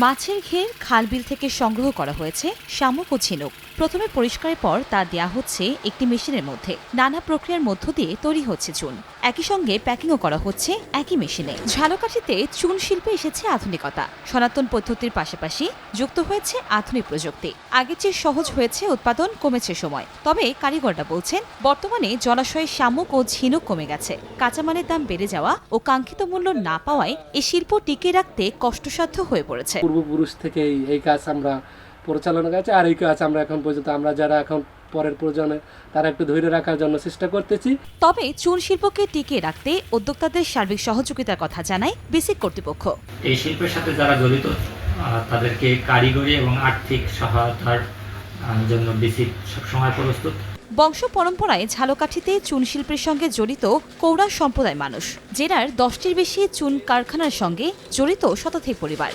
মাছের ঘের খালবিল থেকে সংগ্রহ করা হয়েছে শামুক ও ঝিনুক। প্রথমে পরিষ্কারের পর তা দেয়া হচ্ছে একটি মেশিনের মধ্যে। নানা প্রক্রিয়ার মধ্য দিয়ে তৈরি হচ্ছে চুন। একই সঙ্গে প্যাকিংও করা হচ্ছে একই মেশিনে। ঝালকাঠিতে চুন শিল্পে এসেছে আধুনিকতা। সনাতন পদ্ধতির পাশাপাশি যুক্ত হয়েছে আধুনিক প্রযুক্তি। আগের চেয়ে সহজ হয়েছে উৎপাদন, কমেছে সময়। তবে কারিগররা বলছেন, বর্তমানে জলাশয়ে শামুক ও ঝিনুক কমে গেছে। কাঁচামালের দাম বেড়ে যাওয়া ও কাঙ্ক্ষিত মূল্য না পাওয়ায় এই শিল্প টিকিয়ে রাখতে কষ্টসাধ্য হয়ে পড়েছে। পূর্বপুরুষ থেকে এই কাজ আমরা পরিচালনা করছি, আর এই কাজ আমরা এখন পর্যন্ত আমরা যারা এখন পরের প্রজন্মে তারা একটু ধরে রাখার জন্য চেষ্টা করতেছি। তবে চুন শিল্পকে টিকিয়ে রাখতে উদ্যোক্তাদের সার্বিক সহযোগিতার কথা জানায় বিসিক কর্তৃপক্ষ। এই শিল্পের সাথে যারা জড়িত তাদেরকে কারিগরি এবং আর্থিক সহায়তার জন্য বিসিক সবসময় প্রস্তুত। বংশ পরম্পরায় ঝালকাঠিতে চুন শিল্পের সঙ্গে জড়িত কৌড়া সম্প্রদায় মানুষ। জেলার 10টির বেশি চুন কারখানার সঙ্গে জড়িত শতাধিক পরিবার।